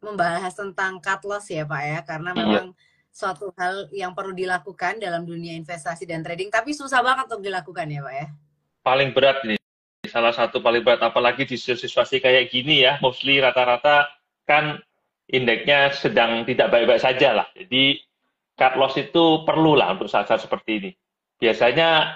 membahas tentang cut loss ya Pak ya, karena Iya, memang suatu hal yang perlu dilakukan dalam dunia investasi dan trading, tapi susah banget untuk dilakukan ya Pak ya. paling berat nih. Salah satu paling berat, apalagi di situasi kayak gini ya, mostly rata-rata kan indeksnya sedang tidak baik-baik saja lah. Jadi cut loss itu perlu lah untuk saat-saat seperti ini. Biasanya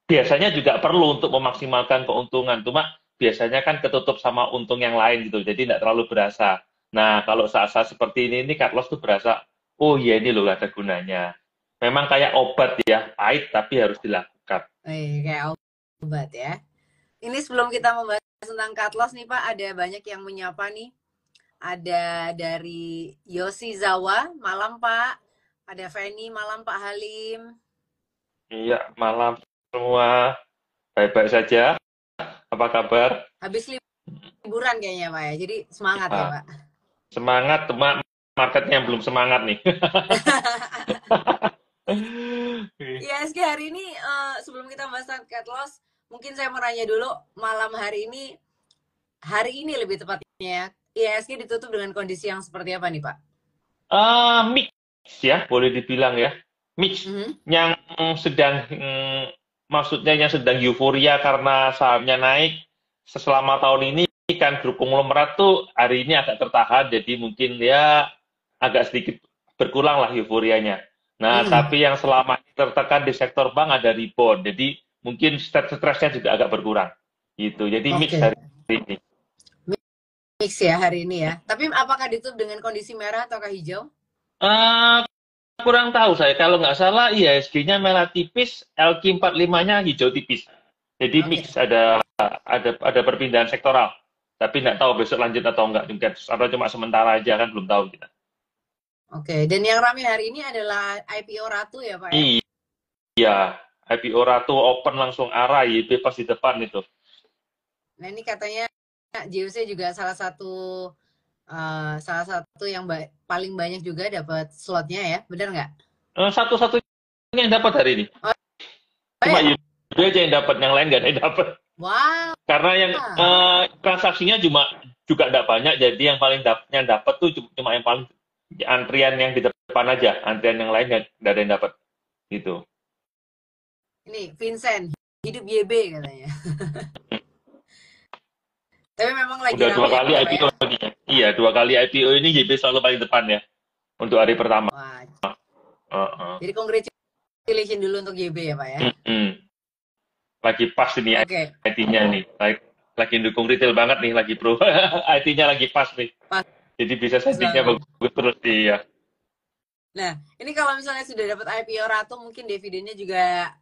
biasanya juga perlu untuk memaksimalkan keuntungan, cuma biasanya kan ketutup sama untung yang lain gitu, jadi tidak terlalu berasa. Nah, kalau saat-saat seperti ini cut loss tuh berasa, oh iya ini loh ada gunanya. Memang kayak obat ya, pahit tapi harus dilakukan. Kayak obat ya. Ini sebelum kita membahas tentang cut loss nih Pak, ada banyak yang menyapa nih. Ada dari Yosi Zawa, malam Pak. Ada Feni, malam Pak Halim. Iya, malam semua. Baik-baik saja. Apa kabar? Habis liburan kayaknya Pak ya, jadi semangat ya Ah, Pak. semangat, cuma marketnya yang belum semangat nih. ISG hari ini, sebelum kita bahas cut loss, mungkin saya mau nanya dulu, malam hari ini lebih tepatnya, ISG ditutup dengan kondisi yang seperti apa nih Pak? Mix ya, boleh dibilang ya. Mix Mhm. yang sedang, maksudnya yang sedang euforia karena sahamnya naik selama tahun ini kan grup konglomerat tuh hari ini agak tertahan, jadi mungkin ya agak sedikit berkurang lah euforianya. Nah, Hmm. tapi yang selama ini tertekan di sektor bank ada rebound, jadi mungkin stresnya juga agak berkurang. Gitu. Jadi mix Oke, hari ini. mix ya hari ini ya. Tapi apakah ditutup dengan kondisi merah ataukah hijau? Eh, kurang tahu saya. Kalau nggak salah IHSG-nya merah tipis, LQ45-nya hijau tipis. Jadi mix Oke, ada perpindahan sektoral. Tapi nggak tahu besok lanjut atau nggak juga. Atau cuma sementara aja kan belum tahu kita. oke. Dan yang ramai hari ini adalah IPO Ratu ya Pak ya? Iya, IPO Ratu open langsung arah YB pas di depan itu. Nah ini katanya JOC juga salah satu yang paling banyak juga dapat slotnya ya, benar nggak? Satu-satunya yang dapat hari ini. Oh, oh Cuma ya? YB aja yang dapat, yang lain nggak ada yang dapat. Wow. Karena yang transaksinya juga tidak banyak, jadi yang dapat tuh cuma yang paling antrian yang di depan aja, antrian yang lain nggak ada yang dapat gitu. Ini Vincent, hidup YB katanya. Tapi memang lagi Udah dua rame kali ya Pak IPO ya? ini. Iya, dua kali IPO ini JB selalu paling depan ya untuk hari pertama. Wah, Uh-uh. jadi congratulations dulu untuk YB ya Pak ya? Mm-mm. Lagi pas ini Oke, IT-nya nih, lagi dukung retail banget nih, lagi pro. IT-nya lagi pas nih, pas jadi bisa settingnya banget. bagus terus iya. Nah, ini kalau misalnya sudah dapat IPO Ratu, mungkin dividennya juga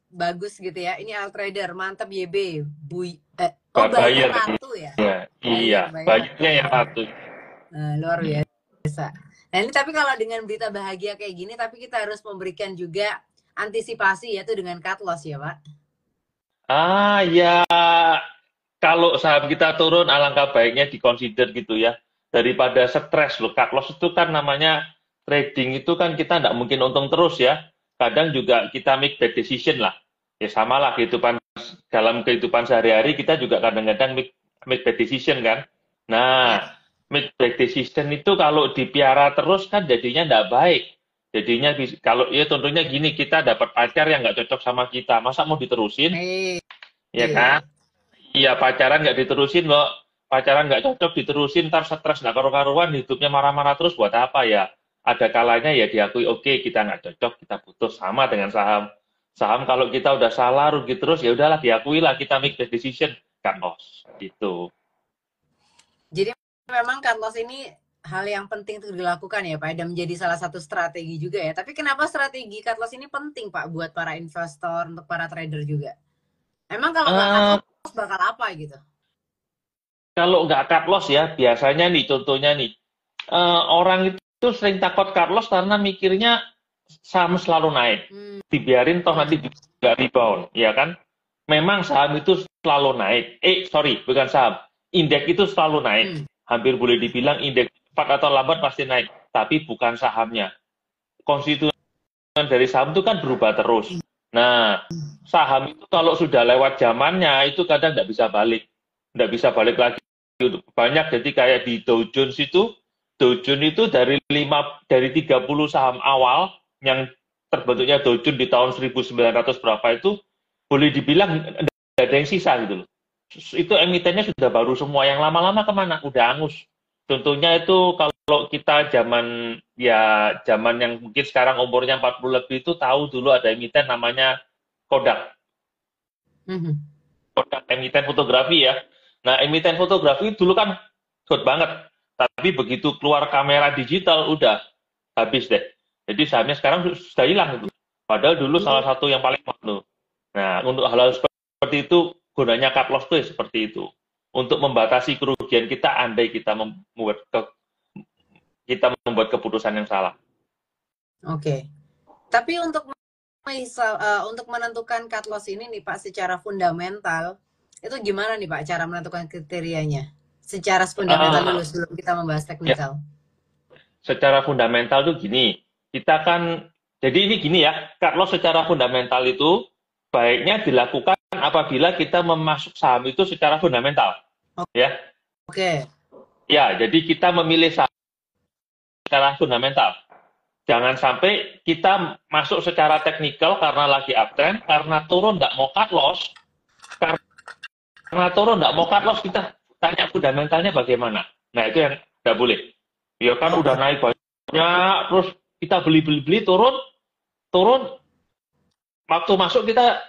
bagus gitu ya. Ini Altrader, mantap YB. Buyer Bayar Ratu ya? iya, iya, Buyer Ratu bayarnya ya. yang satu. Nah, luar biasa. Nah ini tapi kalau dengan berita bahagia kayak gini, tapi kita harus memberikan juga antisipasi yaitu dengan cut loss ya Pak. Ya, kalau saham kita turun, alangkah baiknya dikonsider gitu ya. Daripada stres loh, cut loss itu kan namanya trading itu kan kita nggak mungkin untung terus ya. Kadang juga kita make bad decision lah. Ya sama lah dalam kehidupan sehari-hari kita juga kadang-kadang make bad decision kan. Ya. Nah, make bad decision itu kalau dipiara terus kan jadinya nggak baik. Jadinya kalau ya contohnya gini, kita dapat pacar yang nggak cocok sama kita, masa mau diterusin? Eh, Ya kan? Iya, pacaran nggak diterusin kok. Pacaran nggak cocok diterusin, ntar stres nggak karu-karuan, hidupnya marah-marah terus buat apa ya? Ada kalanya ya diakui, oke kita nggak cocok, kita putus. Sama dengan saham. Saham kalau kita udah salah, rugi terus, ya udahlah diakui lah, kita make the decision. Cut loss. Gitu. jadi memang cut loss ini hal yang penting untuk dilakukan ya Pak, dan menjadi salah satu strategi juga ya. Tapi kenapa strategi cut loss ini penting Pak buat para investor, untuk para trader juga? Emang kalau nggak cut Eh, loss bakal apa gitu? kalau nggak cut loss ya, biasanya nih, contohnya nih, orang itu sering takut cut loss karena mikirnya saham selalu naik. Hmm. Dibiarin toh nanti Hmm. juga rebound, ya kan? Memang saham itu selalu naik. Sorry, bukan saham. Indeks itu selalu naik. Hmm. Hampir boleh dibilang indeks cepat atau lambat pasti naik. Tapi bukan sahamnya. Konstitusi dari saham itu kan berubah terus. Nah, saham itu kalau sudah lewat zamannya, itu kadang nggak bisa balik. Nggak bisa balik lagi. Banyak, jadi kayak di Dow Jones itu, Dow Jones itu dari 30 saham awal yang terbentuknya Dow Jones di tahun 1900 berapa itu boleh dibilang nggak ada yang sisa gitu loh. Itu emitennya sudah baru semua, yang lama-lama kemana? Udah angus. Contohnya itu kalau kita zaman yang mungkin sekarang umurnya 40 lebih itu tahu dulu ada emiten namanya Kodak. Kodak emiten fotografi ya. Nah, emiten fotografi dulu kan hot banget. Tapi begitu keluar kamera digital udah habis deh. Jadi sahamnya sekarang sudah hilang itu. Padahal dulu salah satu yang paling mahal. Nah, untuk hal-hal seperti itu gunanya cut loss tuh seperti itu. Untuk membatasi kerugian kita andai kita membuat keputusan yang salah. Oke. Tapi untuk menentukan cut loss ini nih Pak secara fundamental, itu gimana nih Pak cara menentukan kriterianya? Secara fundamental dulu sebelum kita membahas teknikal. Ya. Secara fundamental tuh gini, kita kan, jadi ini gini ya, cut loss secara fundamental itu baiknya dilakukan apabila kita memasuk saham itu secara fundamental. Ya. Oke. Ya, jadi kita memilih saham secara fundamental. Jangan sampai kita masuk secara teknikal karena lagi uptrend, karena turun nggak mau cut loss, karena turun nggak mau cut loss, kita tanya fundamentalnya bagaimana. Nah, itu yang nggak boleh. Ya kan udah naik banyak, terus kita beli, turun, waktu masuk kita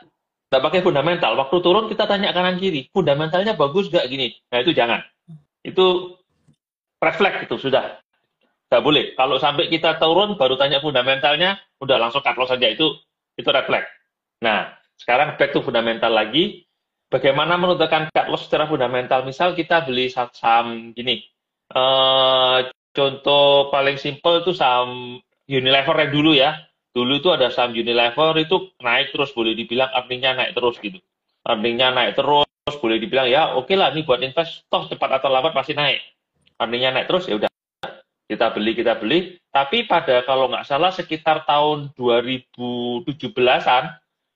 nggak pakai fundamental, waktu turun kita tanya kanan kiri, fundamentalnya bagus nggak gini. Nah, itu jangan. Itu refleks itu sudah. Nggak boleh. Kalau sampai kita turun baru tanya fundamentalnya, udah langsung cut loss saja, itu refleks. Nah, sekarang back to fundamental lagi. Bagaimana menentukan cut loss secara fundamental? Misal kita beli saham gini. Contoh paling simple itu saham Unilever yang dulu ya. Dulu itu ada saham Unilever itu naik terus, boleh dibilang earningnya naik terus gitu. Earningnya naik terus, boleh dibilang ya oke lah, ini buat invest, toh cepat atau lambat pasti naik. Earningnya naik terus, ya udah. Kita beli. Tapi pada kalau nggak salah sekitar tahun 2017-an,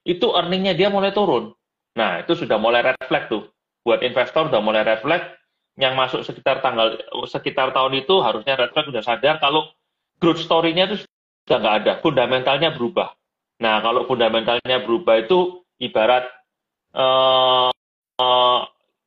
itu earningnya dia mulai turun. Nah, itu sudah mulai red flag tuh. Buat investor udah mulai red flag. Yang masuk sekitar tahun itu harusnya red flag udah sadar kalau growth story-nya itu sudah nggak ada, fundamentalnya berubah. Nah, kalau fundamentalnya berubah itu ibarat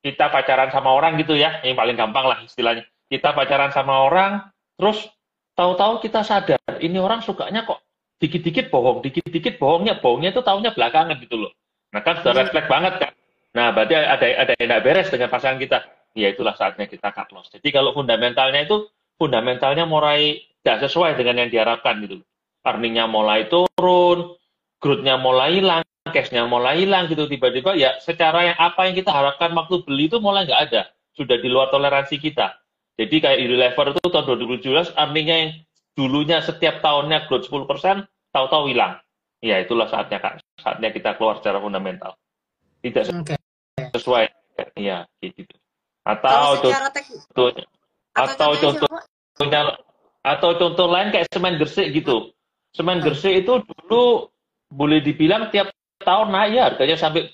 kita pacaran sama orang gitu ya, yang paling gampang lah istilahnya. Kita pacaran sama orang, terus tahu-tahu kita sadar, ini orang sukanya kok dikit-dikit bohongnya itu tahunya belakangan gitu loh. Nah, kan sudah red flag banget kan. Nah, berarti ada yang nggak beres dengan pasangan kita. Ya, itulah saatnya kita cut loss. Jadi kalau fundamentalnya mulai tidak sesuai dengan yang diharapkan gitu. Earningnya mulai turun, growth-nya mulai hilang, cash-nya mulai hilang gitu. Tiba-tiba ya secara apa yang kita harapkan waktu beli itu mulai nggak ada. Sudah di luar toleransi kita. Jadi kayak Unilever itu tahun 2017, earningnya yang dulunya setiap tahunnya growth 10%, tahu-tahu hilang. Ya, itulah saatnya Kak. Saatnya kita keluar secara fundamental. Tidak sesuai. Ya, gitu. Atau contoh lain kayak semen Gresik gitu. Semen Gresik itu dulu boleh dibilang tiap tahun naik ya, harganya sampai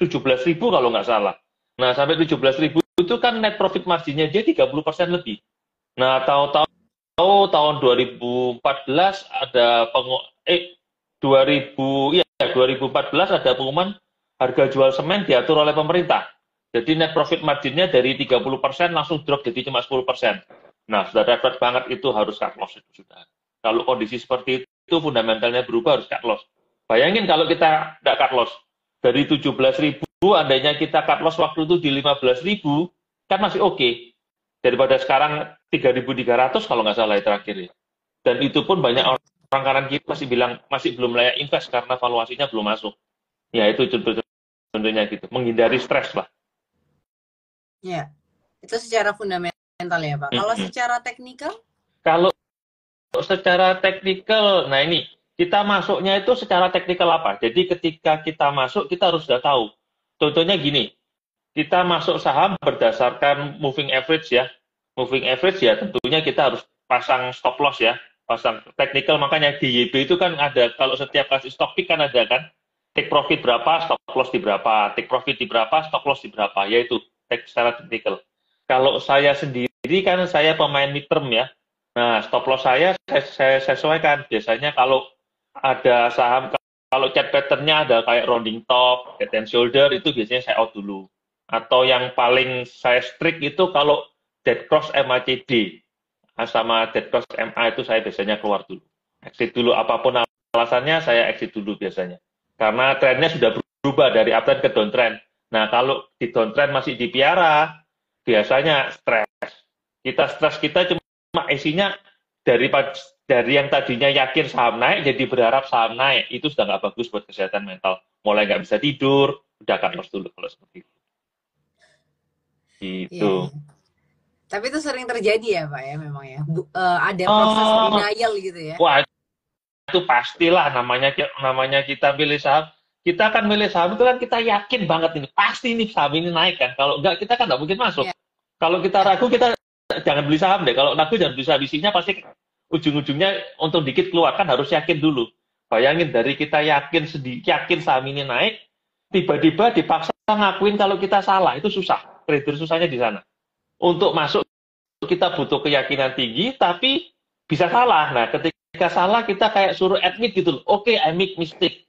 17.000 kalau nggak salah. Nah, sampai 17.000 itu kan net profit marginnya dia 30% lebih. Nah, tahu-tahu tahun 2014 ada 2014 ada pengumuman harga jual semen diatur oleh pemerintah. Jadi net profit marginnya dari 30% langsung drop jadi cuma 10%. Nah, sudah dapat banget itu harus cut loss itu sudah. Kalau kondisi seperti itu fundamentalnya berubah harus cut loss. Bayangin kalau kita tidak cut loss dari 17.000, andainya kita cut loss waktu itu di 15.000, kan masih oke. Daripada sekarang 3.300 kalau nggak salah terakhir ya. Dan itu pun banyak orang kanan kita masih bilang masih belum layak invest karena valuasinya belum masuk. Ya, itu contohnya gitu, menghindari stres lah. Ya, itu secara fundamental ya Pak. Kalau secara teknikal? Kalau secara teknikal, nah ini kita masuknya itu secara teknikal apa? Jadi ketika kita masuk kita harus sudah tahu. Contohnya gini, kita masuk saham berdasarkan moving average ya. Moving average ya tentunya kita harus pasang stop loss ya. Pasang teknikal, makanya di YB itu kan ada, kalau setiap kasih stop pick kan ada kan. Take profit berapa, stop loss di berapa. Take profit di berapa, stop loss di berapa. Yaitu secara teknikal. Kalau saya sendiri Jadi kan saya pemain midterm ya. Nah, stop loss saya sesuaikan. Biasanya kalau ada saham, kalau chart pattern-nya ada kayak rounding top, head and shoulder, itu biasanya saya out dulu. Atau yang paling saya strict itu kalau dead cross MACD sama dead cross MA itu saya biasanya keluar dulu. Exit dulu, apapun alasannya saya exit dulu biasanya. Karena trennya sudah berubah dari uptrend ke downtrend. Nah, kalau di downtrend masih dipiara, biasanya stres. Kita cuma isinya dari yang tadinya yakin saham naik jadi berharap saham naik, itu sudah nggak bagus buat kesehatan mental. Mulai nggak bisa tidur, udah cut loss dulu kalau seperti itu. Iya, Gitu. iya. Tapi itu sering terjadi ya Pak ya memang ya. Ada proses denial gitu ya. Wah, itu pastilah namanya kita milih saham. Kita kan milih saham itu kan kita yakin banget ini pasti nih saham ini naik kan. Kalau enggak kita kan nggak mungkin masuk. Iya. Kalau kita ragu kita jangan beli saham deh. Kalau ragu jangan beli saham, isinya pasti ujung-ujungnya untung dikit keluar, kan harus yakin dulu. Bayangin dari kita yakin saham ini naik, tiba-tiba dipaksa ngakuin kalau kita salah, itu susah. Trader susahnya di sana. Untuk masuk kita butuh keyakinan tinggi, tapi bisa salah. Nah, ketika salah kita kayak suruh admit gitu loh. Oke, I make mistake.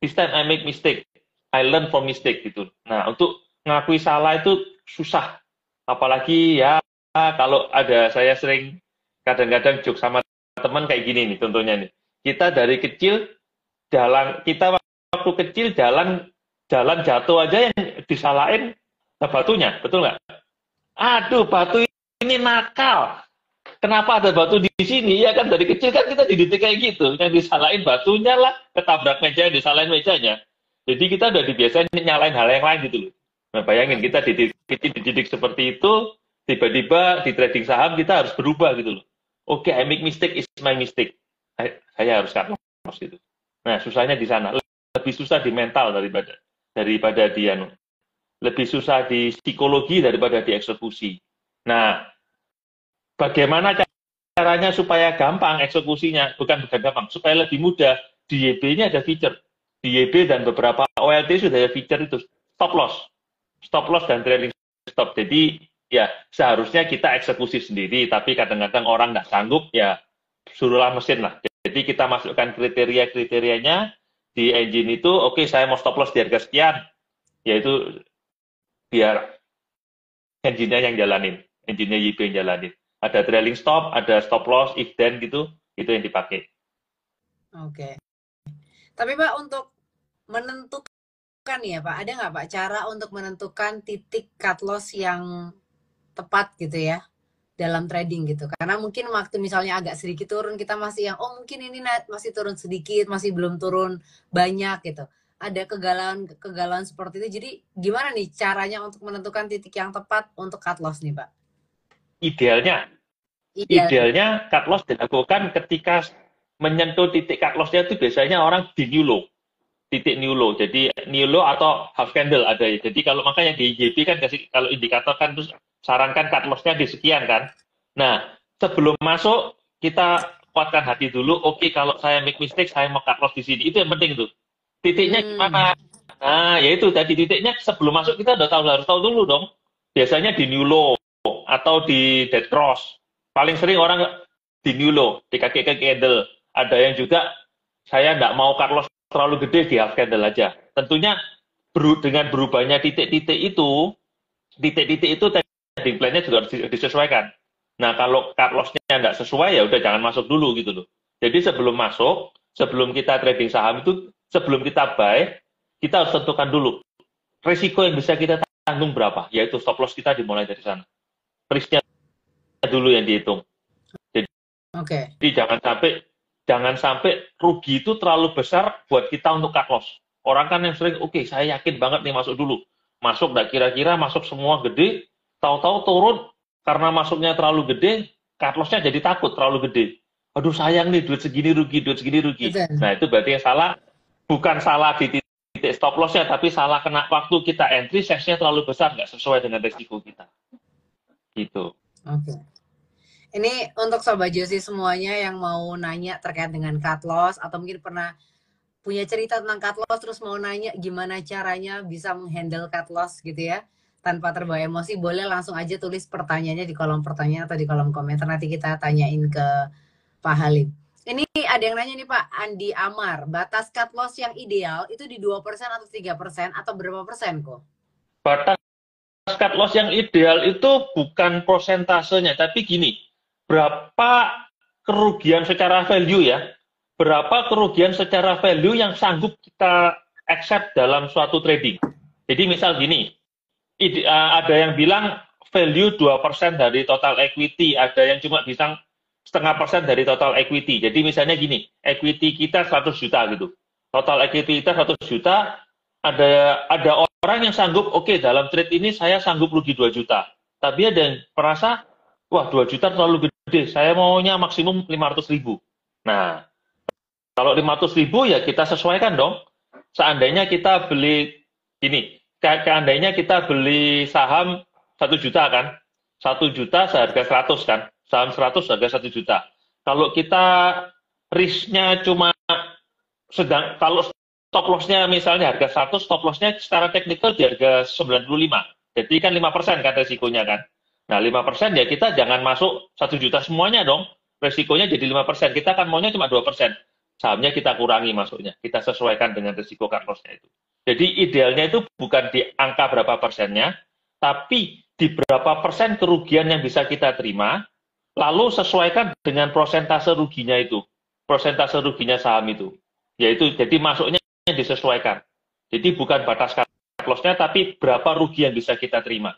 This time I make mistake. I learn from mistake gitu. Nah, untuk ngakui salah itu susah. Apalagi ya kalau ada, saya sering kadang-kadang joke sama teman kayak gini nih contohnya nih. Kita dari kecil kita waktu kecil jalan jatuh aja yang disalahin batunya, betul nggak? Aduh, batu ini nakal. Kenapa ada batu di sini? Ya kan dari kecil kan kita dididik kayak gitu. Yang disalahin batunya lah, ketabrak meja, disalahin mejanya. Jadi kita udah dibiasain nyalain hal yang lain gitu loh. Nah, bayangin kita dididik seperti itu, tiba-tiba di trading saham kita harus berubah gitu loh. Oke, I make mistake is my mistake. Saya harus cut loss gitu. Nah, susahnya di sana. Lebih susah di mental daripada di lebih susah di psikologi daripada di eksekusi. Nah, bagaimana caranya supaya gampang eksekusinya? Bukan gampang, supaya lebih mudah. Di YB-nya ada feature. Di YB dan beberapa OLT sudah ada feature itu. Stop loss dan trailing stop. Jadi ya seharusnya kita eksekusi sendiri, tapi kadang-kadang orang nggak sanggup, ya suruhlah mesin lah. Jadi kita masukkan kriteria-kriterianya di engine itu, oke, saya mau stop loss di harga sekian, yaitu biar engine-nya yang jalanin, engine-nya YB yang jalanin. Ada trailing stop, ada stop loss, if then gitu, itu yang dipakai. Oke. Tapi Pak, untuk menentukan ya Pak, ada nggak Pak cara untuk menentukan titik cut loss yang tepat gitu ya dalam trading gitu? Karena mungkin waktu misalnya agak sedikit turun, kita masih yang mungkin ini masih turun sedikit, masih belum turun banyak gitu. Ada kegalauan seperti itu. Jadi gimana nih caranya untuk menentukan titik yang tepat untuk cut loss nih Pak? Idealnya cut loss dilakukan ketika menyentuh titik cut loss-nya itu biasanya orang di new low. Titik new low. Jadi new low atau half candle ada ya. Jadi kalau makanya di YB kan kasih, kalau indikator kan terus sarankan cut loss-nya di sekian kan. Nah, sebelum masuk kita kuatkan hati dulu. Oke, kalau saya make mistake, saya mau cut loss di sini. Itu yang penting tuh. Titiknya gimana? Nah, yaitu tadi titiknya sebelum masuk kita udah harus tahu dulu dong. Biasanya di new low atau di dead cross. Paling sering orang di new low, di kaki candle. Ada yang juga saya nggak mau cut loss terlalu gede di half candle aja. Tentunya dengan berubahnya titik-titik itu trading plan-nya juga harus disesuaikan. Nah, kalau cut loss-nya nggak sesuai, ya udah jangan masuk dulu gitu loh. Jadi sebelum masuk, sebelum kita trading saham itu, sebelum kita buy, kita harus tentukan dulu risiko yang bisa kita tanggung berapa, yaitu stop loss kita dimulai dari sana. Risk-nya dulu yang dihitung. Jadi jangan sampai rugi itu terlalu besar buat kita untuk cut loss. Orang kan yang sering, oke, saya yakin banget nih masuk dulu. Masuk nggak kira-kira, masuk semua gede, tahu-tahu turun, karena masuknya terlalu gede, cut loss-nya jadi takut terlalu gede. Aduh sayang nih, duit segini rugi. Betul. Nah itu berarti yang salah, bukan salah di titik stop loss-nya, tapi salah kena waktu kita entry, size-nya terlalu besar, nggak sesuai dengan resiko kita. Gitu. Oke. Ini untuk Sobat Josie semuanya yang mau nanya terkait dengan cut loss, atau mungkin pernah punya cerita tentang cut loss, terus mau nanya gimana caranya bisa menghandle cut loss gitu ya. tanpa terbawa emosi, boleh langsung aja tulis pertanyaannya di kolom pertanyaan atau di kolom komentar. Nanti kita tanyain ke Pak Halim. Ini ada yang nanya nih Pak Andi Amar, batas cut loss yang ideal itu di 2% atau 3% atau berapa persen kok? Batas cut loss yang ideal itu bukan prosentasenya, tapi gini, berapa kerugian secara value ya, berapa kerugian secara value yang sanggup kita accept dalam suatu trading. Jadi misal gini, ada yang bilang value 2% dari total equity, ada yang cuma bisa 0,5% dari total equity. Jadi misalnya gini, equity kita 100 juta gitu. Total equity kita 100 juta, ada orang yang sanggup, oke, dalam trade ini saya sanggup rugi 2 juta. Tapi ada yang merasa, wah 2 juta terlalu gede, saya maunya maksimum 500 ribu. Nah, kalau 500 ribu ya kita sesuaikan dong. Seandainya kita beli, gini, seandainya kita beli saham 1 juta kan, 1 juta seharga 100 kan, saham 100 harga 1 juta. Kalau kita risk-nya cuma kalau stop loss-nya misalnya harga 100, stop loss-nya secara teknikal di harga 95. Jadi kan 5% kan resikonya kan. Nah 5% ya kita jangan masuk 1 juta semuanya dong. Resikonya jadi 5%. Kita kan maunya cuma 2%. Sahamnya kita kurangi masuknya. Kita sesuaikan dengan resiko cut loss-nya itu. Jadi idealnya itu bukan di angka berapa persennya, tapi di berapa persen kerugian yang bisa kita terima, lalu sesuaikan dengan prosentase ruginya itu. Prosentase ruginya saham itu. Yaitu jadi masuknya disesuaikan. Jadi bukan batas cut loss-nya, tapi berapa rugi yang bisa kita terima.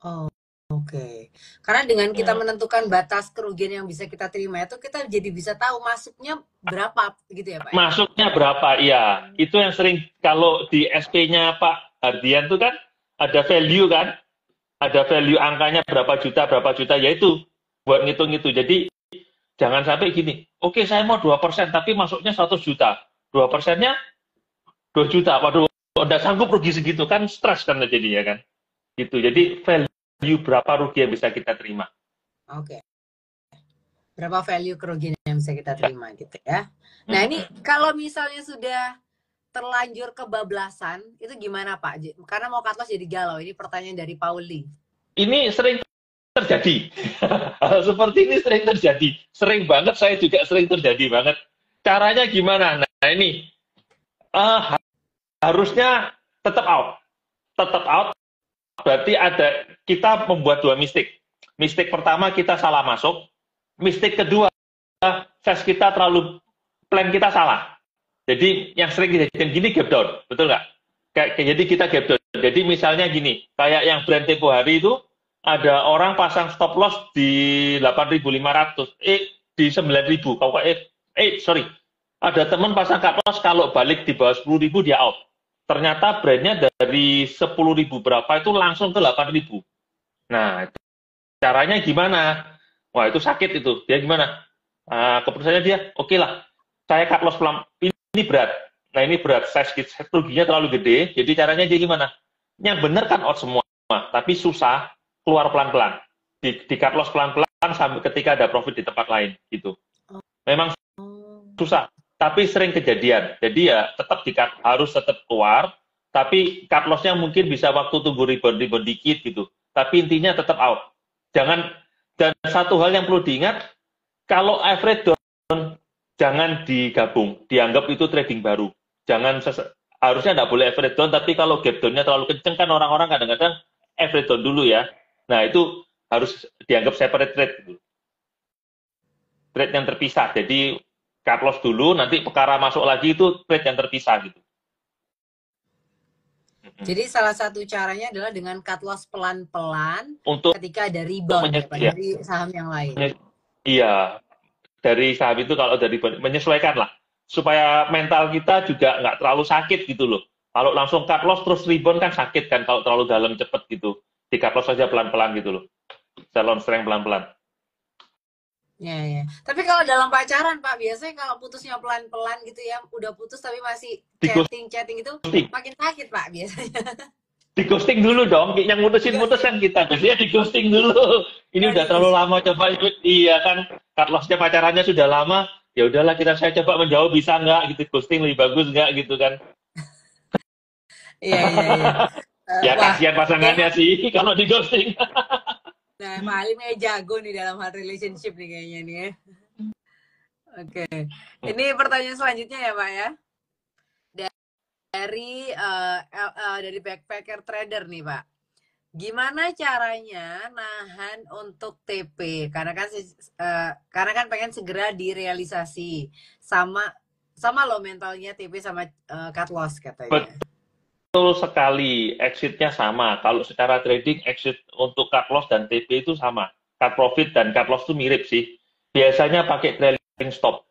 Oh, oke. Karena dengan kita menentukan batas kerugian yang bisa kita terima itu, kita jadi bisa tahu masuknya berapa gitu ya Pak? Masuknya berapa, iya. Itu yang sering kalau di SP-nya Pak Hardian itu kan ada value kan, ada value angkanya berapa juta, yaitu buat ngitung itu. Jadi jangan sampai gini, oke saya mau 2%, tapi masuknya 100 juta. 2%-nya 2 juta, waduh, udah sanggup rugi segitu, kan stres kan jadinya kan. Gitu, jadi value berapa rugi yang bisa kita terima. Oke. Berapa value kerugian yang bisa kita terima gitu ya. Nah ini kalau misalnya sudah terlanjur kebablasan, itu gimana Pak? Karena mau cut loss jadi galau, ini pertanyaan dari Pauli. Ini sering terjadi. Hal seperti ini sering terjadi. Sering banget, saya juga sering terjadi banget. Caranya gimana? Nah ini, harusnya tetap out. Tetap out, berarti kita membuat 2 mistake. Mistake pertama, kita salah masuk. Mistake kedua, size kita plan kita salah. Jadi yang sering kejadian gini, gap down. Betul nggak? Jadi kita gap down. Jadi misalnya gini, kayak yang brand tempo hari itu, ada orang pasang stop loss di 8.500, di 9.000. Sorry. Ada teman pasang cut loss kalau balik di bawah 10.000 dia out. Ternyata brandnya dari 10.000 berapa itu langsung ke 8.000. Nah, caranya gimana? Wah, itu sakit itu. Dia gimana? Keputusannya dia, oke lah, saya cut loss pelan. Ini berat. Nah, ini berat. Size ruginya terlalu gede. Jadi caranya dia gimana? Yang benar kan out semua, tapi susah. Keluar pelan-pelan, di cut loss pelan-pelan sampai ketika ada profit di tempat lain gitu. Memang susah, tapi sering kejadian. Jadi ya tetap harus tetap keluar, tapi cut loss-nya mungkin bisa waktu tunggu rebound dikit gitu. Tapi intinya tetap out. Dan satu hal yang perlu diingat, kalau average down jangan digabung, dianggap itu trading baru. Harusnya nggak boleh average down, tapi kalau gap down-nya terlalu kenceng kan orang-orang kadang-kadang average down dulu ya. Nah, itu harus dianggap separate trade. Gitu. Trade yang terpisah. Jadi, cut loss dulu, nanti perkara masuk lagi itu trade yang terpisah. Gitu. Jadi, salah satu caranya adalah dengan cut loss pelan-pelan ketika ada rebound dari saham yang lain. Iya, dari saham itu kalau dari menyesuaikan lah. Supaya mental kita juga nggak terlalu sakit gitu loh. Kalau langsung cut loss terus rebound kan sakit kan kalau terlalu dalam cepet gitu. Di cut loss saja pelan-pelan gitu loh. Salon strength pelan-pelan. Ya. Tapi kalau dalam pacaran Pak, biasanya kalau putusnya pelan-pelan gitu ya, udah putus tapi masih chatting itu makin sakit Pak biasanya. Di ghosting dulu dong, yang mutusin kan kita. Biasanya di ghosting dulu. Ini udah terlalu lama coba ikut. Iya kan, cut loss-nya pacarannya sudah lama. Ya udahlah saya coba menjauh bisa nggak gitu, ghosting lebih bagus nggak gitu kan. Iya. Ya Wah, kasihan pasangannya kayaknya, sih kalau di ghosting. nah Pak Halim kayak jago nih dalam hal relationship nih kayaknya nih ya. Oke, ini pertanyaan selanjutnya ya Pak ya. Dari backpacker trader nih Pak. Gimana caranya nahan untuk TP? Karena kan pengen segera direalisasi sama sama lo mentalnya TP sama cut loss katanya. Betul sekali, exitnya sama. Kalau secara trading, exit untuk cut loss dan TP itu sama. Cut profit dan cut loss itu mirip sih. Biasanya pakai trailing stop.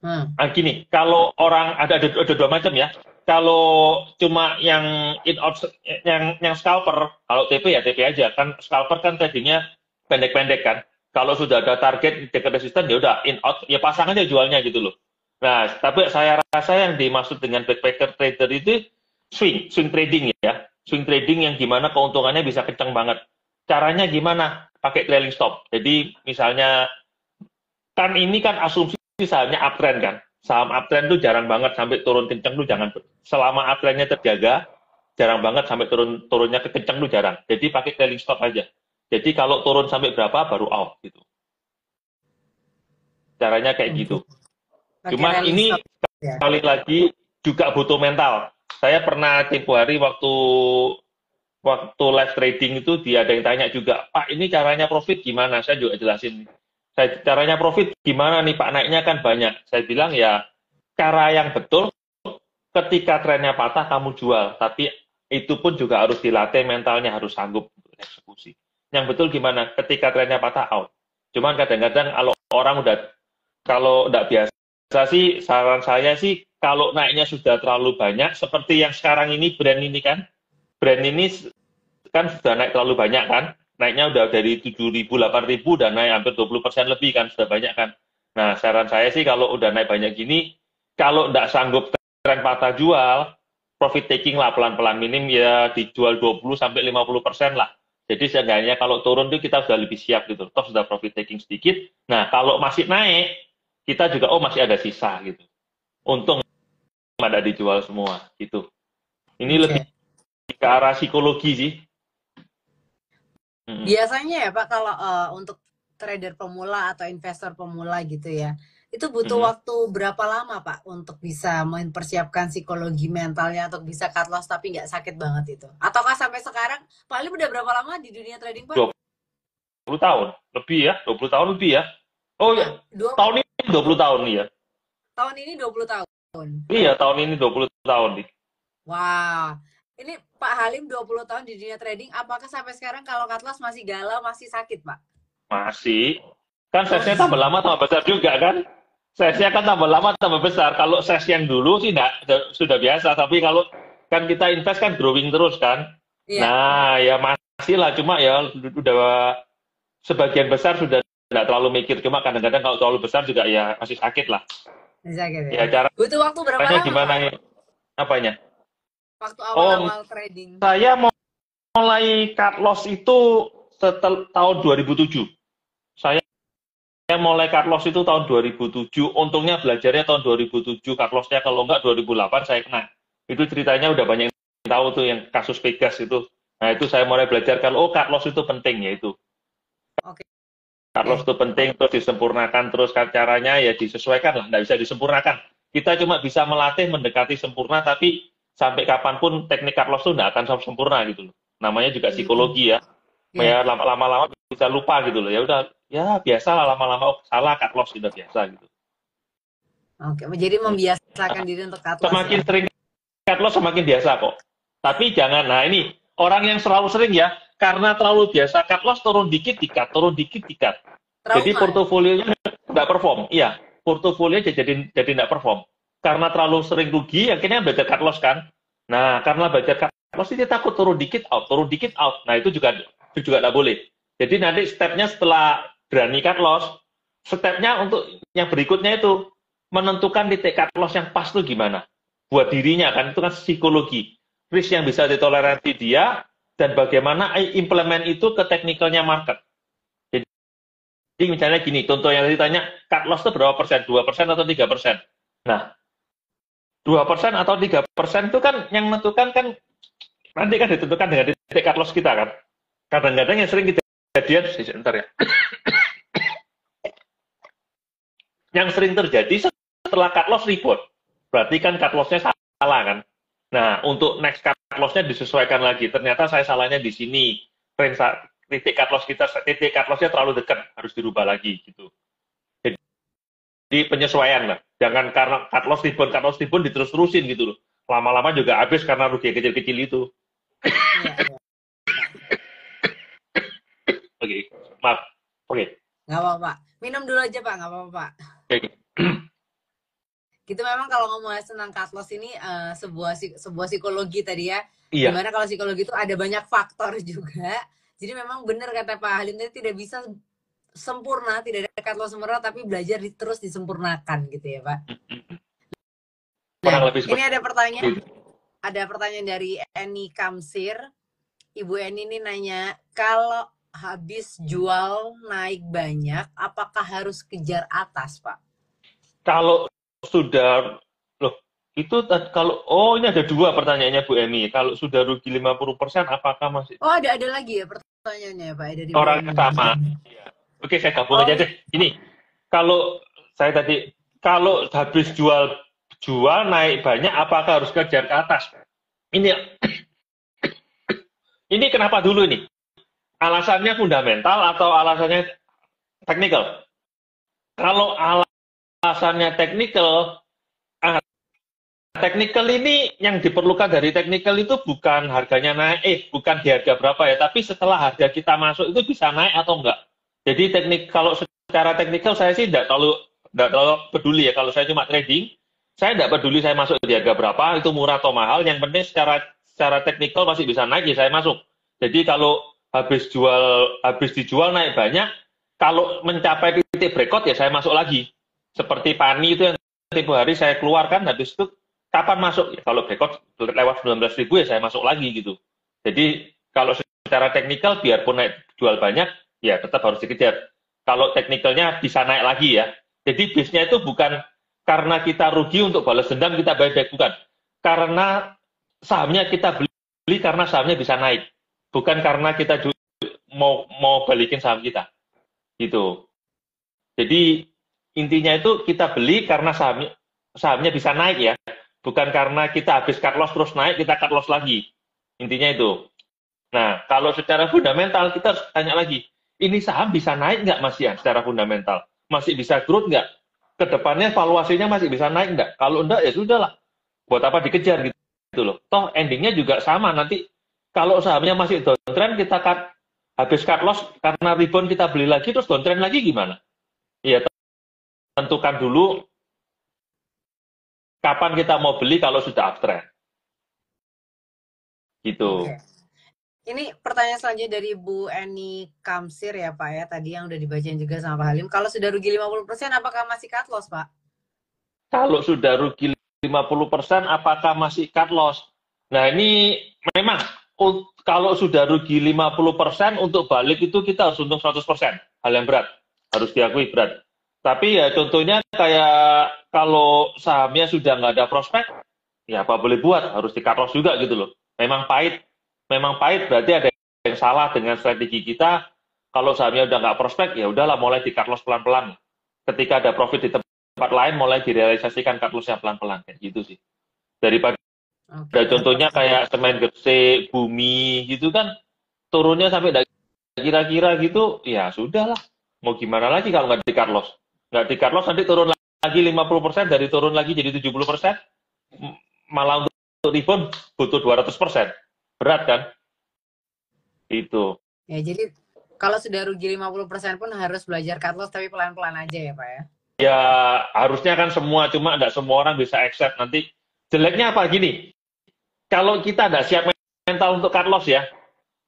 Nah, gini, kalau orang ada dua macam ya. Kalau cuma yang in out yang scalper, kalau TP ya TP aja kan scalper kan tradingnya pendek-pendek kan. Kalau sudah ada target dekat resisten ya udah in out ya pasang aja jualnya gitu loh. Nah, tapi saya rasa yang dimaksud dengan backpacker trader itu swing trading ya. Swing trading yang gimana keuntungannya bisa kencang banget. Caranya gimana? Pakai trailing stop. Jadi misalnya kan ini kan asumsi sahamnya uptrend kan. Saham uptrend tuh jarang banget sampai turun kenceng tuh jangan. Selama uptrendnya terjaga, jarang banget sampai turunnya kenceng tuh jarang. Jadi pakai trailing stop aja. Jadi kalau turun sampai berapa baru out gitu. Caranya kayak Oke. gitu. Pakai Cuman rally ini stop ya. sekali lagi juga butuh mental. Saya pernah tempo hari waktu live trading itu dia ada yang tanya juga, Pak ini caranya profit gimana? Saya juga jelasin. Caranya profit gimana nih Pak? Naiknya kan banyak. Saya bilang ya cara yang betul ketika trennya patah kamu jual. Tapi itu pun juga harus dilatih mentalnya harus sanggup untuk eksekusi. Yang betul gimana? Ketika trennya patah out. Cuman kadang-kadang kalau udah biasa sih saran saya sih kalau naiknya sudah terlalu banyak seperti yang sekarang ini brand ini kan sudah naik terlalu banyak kan, naiknya udah dari 7.000, 8.000 dan naik hampir 20% lebih kan, sudah banyak kan. Nah, saran saya sih kalau udah naik banyak gini, kalau nggak sanggup tren patah jual, profit taking lah pelan-pelan minim ya dijual 20-50% lah. Jadi seenggaknya kalau turun tuh kita sudah lebih siap gitu. Toh sudah profit taking sedikit. Nah, kalau masih naik, kita juga masih ada sisa gitu. Untung ada dijual semua gitu. Ini lebih Oke. ke arah psikologi sih. Biasanya ya Pak kalau untuk trader pemula atau investor pemula gitu ya, itu butuh waktu berapa lama Pak untuk bisa mempersiapkan psikologi mentalnya untuk bisa cut loss tapi nggak sakit banget itu? Ataukah sampai sekarang Pak Ali udah berapa lama di dunia trading Pak? 20 tahun lebih ya, 20 tahun lebih ya. Oh Nah, ya, tahun ini 20 tahun nih ya. tahun ini 20 tahun. Iya, tahun ini 20 tahun nih. Wah, ini Pak Halim 20 tahun di dunia trading, apakah sampai sekarang kalau cut loss masih galau, masih sakit Pak? Masih. Kan Oh, size-nya tambah lama tambah besar juga kan. Size-nya kan tambah lama tambah besar. Kalau size yang dulu sih enggak, sudah biasa. Tapi kalau kan kita invest kan growing terus kan. iya, Nah, ya masih lah. Cuma ya udah sebagian besar sudah enggak terlalu mikir. Cuma kadang-kadang kalau terlalu besar juga ya masih sakit lah. masih sakit ya. Ya Butuh waktu berapa caranya lama gimana Pak? ya? Apanya? Waktu Oh, awal-awal trading. saya mulai cut loss itu setelah tahun 2007. Saya mulai cut loss itu tahun 2007. Untungnya belajarnya tahun 2007. Cut loss-nya kalau enggak 2008 saya kena. Itu ceritanya udah banyak yang tahu tuh yang kasus Pegas itu. Nah, itu saya mulai belajar kalau cut loss itu penting ya itu. Oke. Cut loss itu penting terus disempurnakan terus caranya ya disesuaikan lah, nggak bisa disempurnakan. Kita cuma bisa melatih mendekati sempurna tapi sampai kapanpun teknik cut loss itu nggak akan sempurna gitu loh. Namanya juga psikologi ya. Ya. Ya lama-lama bisa lupa gitu loh. Ya udah ya biasa lah lama-lama salah cut loss sudah biasa gitu. Oke, jadi membiasakan diri untuk cut loss Semakin ya. sering cut loss semakin biasa kok. Tapi jangan, nah ini orang yang selalu sering ya, karena terlalu biasa cut loss turun dikit dikat, turun dikit dikat. Jadi Trauma. portofolionya nggak perform. Iya, portofolio jadi nggak perform. Karena terlalu sering rugi, akhirnya belajar cut loss kan. Nah, karena belajar cut loss dia takut turun dikit out, turun dikit out. Nah, itu juga nggak boleh. Jadi nanti stepnya setelah berani cut loss, stepnya untuk yang berikutnya itu menentukan titik cut loss yang pas tuh gimana. Buat dirinya kan, itu kan psikologi. Risk yang bisa ditoleransi dia, dan bagaimana implement itu ke teknikalnya market. Jadi misalnya gini, contoh yang tadi tanya, cut loss itu berapa persen? 2% atau 3%? Nah, 2% atau 3% itu kan yang menentukan kan nanti kan ditentukan dengan titik cut loss kita kan. Kadang-kadang yang sering kejadian, sebentar ya. Yang sering terjadi setelah cut loss rebound. Berarti kan cut loss-nya salah kan. Nah, untuk next cut loss-nya disesuaikan lagi. Ternyata saya salahnya di sini. Titik cut loss kita, titik cut loss-nya terlalu dekat, harus dirubah lagi gitu. Jadi penyesuaian lah. Jangan karena cut loss rebound diterus-terusin gitu loh. Lama-lama juga habis karena rugi kecil-kecil itu. Oke, maaf. Oke. Nggak apa-apa. Minum dulu aja Pak, nggak apa-apa Pak. Oke. Gitu memang kalau ngomongin tentang cut loss ini sebuah psikologi tadi ya. Iya. Dimana kalau psikologi itu ada banyak faktor juga. Jadi memang benar kata Pak Halim tadi, tidak bisa sempurna, tidak ada cut loss sempurna, tapi belajar terus disempurnakan gitu ya Pak. Nah, ini ada pertanyaan dari Eni Kamsir. Ibu Eni ini nanya, kalau habis jual naik banyak, apakah harus kejar atas Pak? Kalau sudah, loh, itu kalau, ini ada dua pertanyaannya Bu Emi. Kalau sudah rugi 50%, apakah masih? Oh, ada lagi ya pertanyaannya Pak? Dari orang yang sama. Ya. Oke, saya gabung aja deh. Ini, kalau habis jual naik banyak, apakah harus kejar ke atas? Ini kenapa dulu ini? Alasannya fundamental atau alasannya teknikal? Kalau alasannya teknikal ini yang diperlukan dari teknikal itu bukan harganya naik, bukan di harga berapa ya, tapi setelah harga kita masuk itu bisa naik atau enggak. Jadi kalau secara teknikal saya sih tidak terlalu peduli ya. Kalau saya cuma trading, saya tidak peduli saya masuk di harga berapa, itu murah atau mahal. Yang penting secara teknikal masih bisa naik, ya saya masuk. Jadi kalau habis dijual naik banyak, kalau mencapai titik breakout ya saya masuk lagi. Seperti Pani itu yang tempo hari saya keluarkan, habis itu kapan masuk? Ya, kalau breakout lewat 19.000 ya saya masuk lagi gitu. Jadi kalau secara teknikal biarpun naik jual banyak, ya tetap harus dikejar. Kalau teknikalnya bisa naik lagi ya. Jadi bisnya itu bukan karena kita rugi untuk balas dendam kita buyback, bukan. Karena sahamnya kita beli karena sahamnya bisa naik. Bukan karena kita mau balikin saham kita. Gitu. Jadi intinya itu kita beli karena sahamnya bisa naik ya. Bukan karena kita habis cut loss terus naik, kita cut loss lagi. Intinya itu. Nah, kalau secara fundamental kita harus tanya lagi, ini saham bisa naik nggak Mas ya secara fundamental? Masih bisa growth nggak? Kedepannya valuasinya masih bisa naik nggak? Kalau enggak ya sudahlah. Buat apa dikejar gitu loh. Toh endingnya juga sama. Nanti kalau sahamnya masih downtrend, kita habis cut loss karena rebound kita beli lagi, terus downtrend lagi gimana? Ya tentukan dulu kapan kita mau beli kalau sudah uptrend. Gitu. Okay. Ini pertanyaan selanjutnya dari Bu Eni Kamsir ya Pak ya, tadi yang udah dibacain juga sama Pak Halim. Kalau sudah rugi 50%, apakah masih cut loss Pak? Kalau sudah rugi 50%, apakah masih cut loss? Nah ini memang, kalau sudah rugi 50%, untuk balik itu kita harus untung 100%. Hal yang berat, harus diakui berat. Tapi ya contohnya kayak kalau sahamnya sudah nggak ada prospek, ya apa boleh buat, harus di cut loss juga gitu loh. Memang pahit berarti ada yang salah dengan strategi kita. Kalau sahamnya udah nggak prospek, ya udahlah mulai di cut loss pelan-pelan. Ketika ada profit di tempat lain, mulai direalisasikan cut loss-nya pelan-pelan, kayak gitu sih. Daripada contohnya kayak semen gresik, bumi gitu kan, turunnya sampai kira-kira gitu, ya sudahlah. Mau gimana lagi kalau nggak di cut loss? Nggak di cut loss, nanti turun lagi 50%, dari turun lagi jadi 70%, malah untuk rebound butuh 200%. Berat kan? Itu. Ya, jadi kalau sudah rugi 50% pun harus belajar cut loss, tapi pelan-pelan aja ya Pak ya? Ya, harusnya kan semua, cuma nggak semua orang bisa accept. Nanti jeleknya apa? Gini, kalau kita nggak siap mental untuk cut loss ya,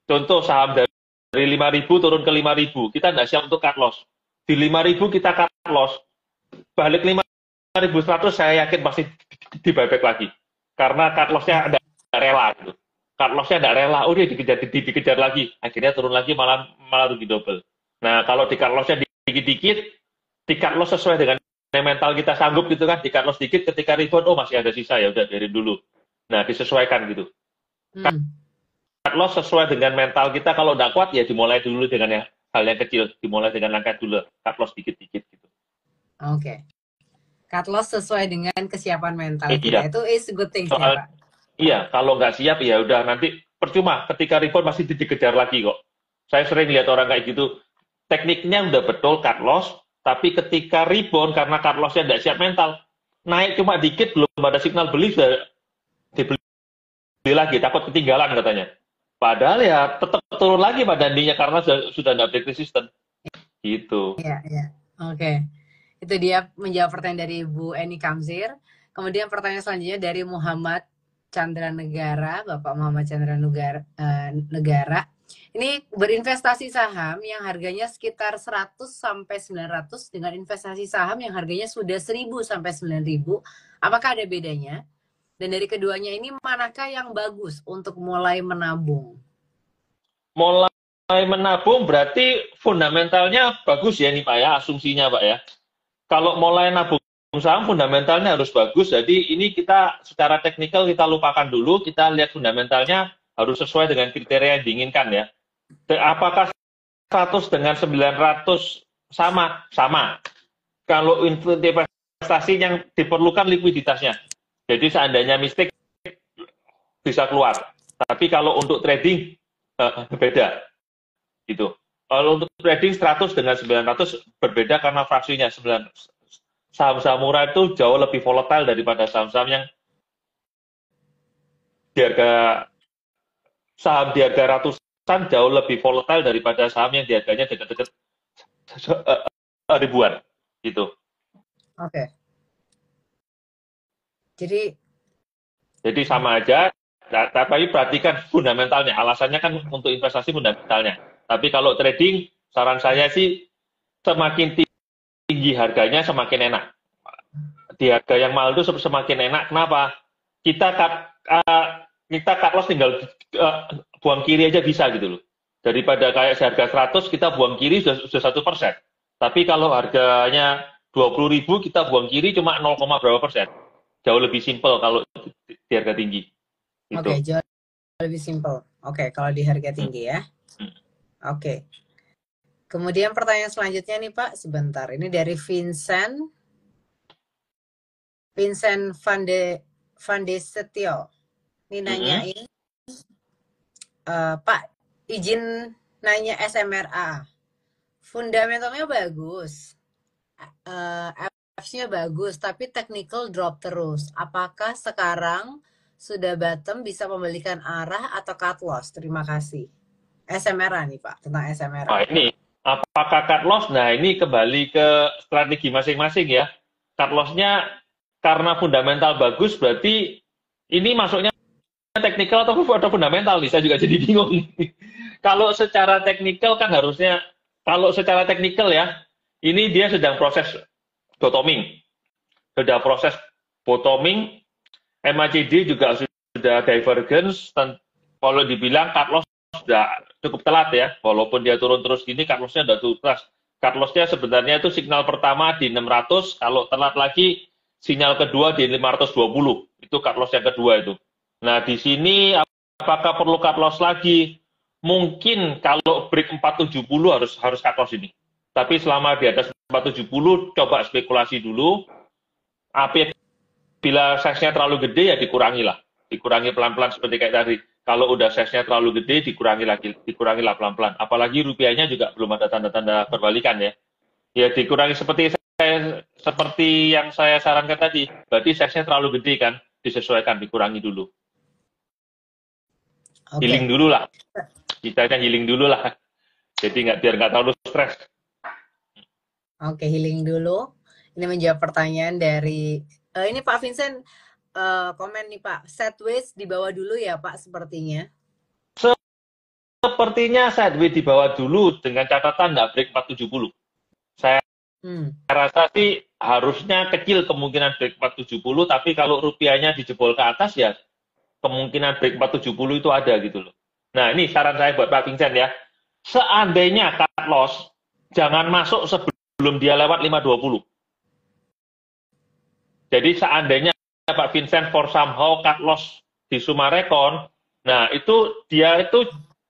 contoh saham dari 5.000 turun ke 5.000, kita nggak siap untuk cut loss. Di 5.000 kita cut loss, balik 5.100 saya yakin pasti di buyback lagi. Karena cut loss-nya ada rela gitu. Cut loss-nya tidak rela, dia dikejar lagi, akhirnya turun lagi malah rugi double. Nah, kalau di cut loss-nya dikit-dikit, di cut loss sesuai dengan mental kita sanggup gitu kan, di cut loss dikit, ketika rebound, masih ada sisa, ya udah biarin dulu. Nah, disesuaikan gitu. loss sesuai dengan mental kita. Kalau nggak kuat ya dimulai dulu dengan hal yang kecil, dimulai dengan langkah dulu, cut loss dikit-dikit gitu. Oke. Cut loss sesuai dengan kesiapan mental kita. Iya. Itu is good things ya, Soal Pak. iya, kalau nggak siap ya udah nanti percuma. Ketika rebound masih dikejar lagi kok. Saya sering lihat orang kayak gitu. Tekniknya udah betul cut loss, tapi ketika rebound karena cut lossnya nggak siap mental, naik cuma dikit belum ada signal beli sudah dibeli lagi, takut ketinggalan katanya. Padahal ya tetap turun lagi pada endingnya karena sudah nggak break resistance. Gitu. Iya, iya. Oke. Itu dia menjawab pertanyaan dari Bu Eni Kamsir. Kemudian pertanyaan selanjutnya dari Muhammad Chandra Negara, Bapak Muhammad Chandra Negara. Ini berinvestasi saham yang harganya sekitar 100 sampai 900 dengan investasi saham yang harganya sudah 1000 sampai 9000. Apakah ada bedanya? Dan dari keduanya ini manakah yang bagus untuk mulai menabung? Mulai menabung berarti fundamentalnya bagus ya nih Pak ya, asumsinya Pak ya. Kalau mulai nabung saham fundamentalnya harus bagus, jadi ini kita secara teknikal kita lupakan dulu, kita lihat fundamentalnya harus sesuai dengan kriteria yang diinginkan ya. Apakah 100 dengan 900 sama? Sama. Kalau investasi yang diperlukan likuiditasnya. Jadi seandainya mistik bisa keluar. Tapi kalau untuk trading beda. Gitu. Kalau untuk trading 100 dengan 900 berbeda karena fraksinya. Saham-saham murah itu jauh lebih volatile daripada saham-saham yang saham di harga ratusan jauh lebih volatile daripada saham yang di harganya dekat-dekat ribuan. Gitu. Oke. Jadi sama aja, tapi perhatikan fundamentalnya. Alasannya kan untuk investasi fundamentalnya. Tapi kalau trading, saran saya sih semakin tinggi harganya semakin enak. Di harga yang mahal itu semakin enak. Kenapa? Kita cut loss tinggal buang kiri aja bisa gitu loh. Daripada kayak seharga 100 kita buang kiri sudah 1%. Tapi kalau harganya 20.000 kita buang kiri cuma 0, berapa persen. Jauh lebih simpel kalau di harga tinggi. Gitu. Oke, jauh lebih simpel. Oke, kalau di harga tinggi ya. Oke. Kemudian pertanyaan selanjutnya nih Pak, sebentar. Ini dari Vincent Van de Setio. Ini nanyain, Pak, izin nanya SMRA. Fundamentalnya bagus. F-nya bagus, tapi technical drop terus. Apakah sekarang sudah bottom bisa membalikan arah atau cut loss? Terima kasih. SMRA nih Pak, tentang SMRA. Nah ini, apakah cut loss? Nah ini kembali ke strategi masing-masing ya. Cut loss-nya karena fundamental bagus, berarti ini masuknya teknikal atau fundamental? Bisa juga jadi bingung. Kalau secara teknikal kan harusnya, kalau secara teknikal ya, ini dia sedang proses bottoming. Sudah proses bottoming, MACD juga sudah divergence, dan kalau dibilang cut loss sudah cukup telat ya, walaupun dia turun terus gini, cut loss-nya sudah tuntas. Cut loss-nya sebenarnya itu signal pertama di 600, kalau telat lagi sinyal kedua di 520, itu cut loss yang kedua itu. Nah di sini apakah perlu cut loss lagi? Mungkin kalau break 470 harus cut loss ini. Tapi selama di atas 470 coba spekulasi dulu. Bila size-nya terlalu gede ya dikurangi pelan-pelan seperti kayak tadi. Kalau udah size-nya terlalu gede dikurangilah pelan-pelan. Apalagi rupiahnya juga belum ada tanda-tanda perbalikan ya. Ya dikurangi seperti yang saya sarankan tadi. Berarti size-nya terlalu gede kan, disesuaikan, dikurangi dulu. Okay. Healing dulu lah. Kita kan healing dulu lah. Jadi biar nggak terlalu stres. Oke, healing dulu. Ini menjawab pertanyaan dari ini Pak Vincent komen nih Pak, sideways di bawah dulu ya Pak sepertinya. Sepertinya sideways di bawah dulu dengan catatan nggak break 470. Saya rasa sih harusnya kecil kemungkinan break 470, tapi kalau rupiahnya dijebol ke atas ya kemungkinan break 470 itu ada gitu loh. Nah ini saran saya buat Pak Vincent ya, seandainya cut loss jangan masuk sebelum dia lewat 520. Jadi seandainya Pak Vincent for somehow cut loss di Sumarekon, Nah, dia itu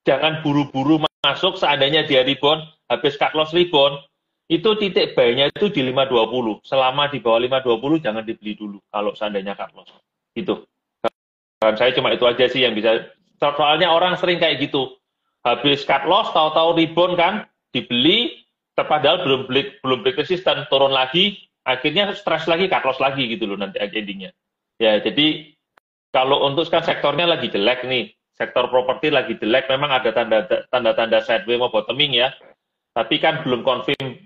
jangan buru-buru masuk seandainya dia rebound, habis cut loss rebound, itu titik buy-nya itu di 520. Selama di bawah 520 jangan dibeli dulu kalau seandainya cut loss. Gitu. Dan saya cuma itu aja sih yang bisa. Soalnya orang sering kayak gitu. Habis cut loss, tahu-tahu rebound kan, dibeli, padahal belum break resisten, turun lagi, akhirnya stres lagi, cut loss lagi gitu loh nanti endingnya. Ya, jadi kalau untuk sekarang sektornya lagi jelek nih, sektor properti lagi jelek, memang ada tanda-tanda sideways mau bottoming ya, tapi kan belum confirm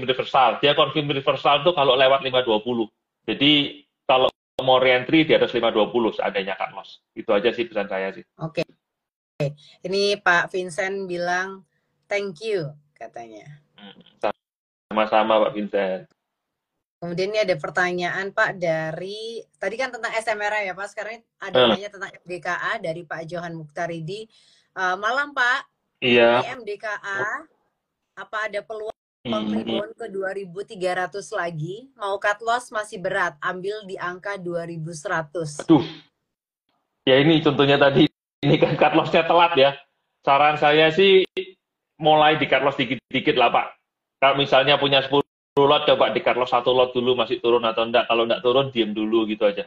reversal. Dia confirm reversal tuh kalau lewat 520. Jadi kalau mau re-entry di atas 520 seandainya cut loss. Itu aja sih pesan saya sih. Oke. Ini Pak Vincent bilang thank you katanya. Sama-sama Pak Vincent. Kemudian ini ada pertanyaan Pak dari, tadi kan tentang SMRA ya Pak, sekarang ada nanya tentang MDKA dari Pak Johan Muktaridi. Malam Pak, Iya. ini MDKA, apa ada peluang rebound ke 2.300 lagi? Mau cut loss masih berat, ambil di angka 2.100. Aduh, ya ini contohnya tadi, ini kan cut loss-nya telat ya. Saran saya sih, mulai di cut loss dikit-dikit lah Pak. Kalau misalnya punya 10 lot, coba di cut loss 1 lot dulu, masih turun atau enggak. Kalau enggak turun, diem dulu gitu aja.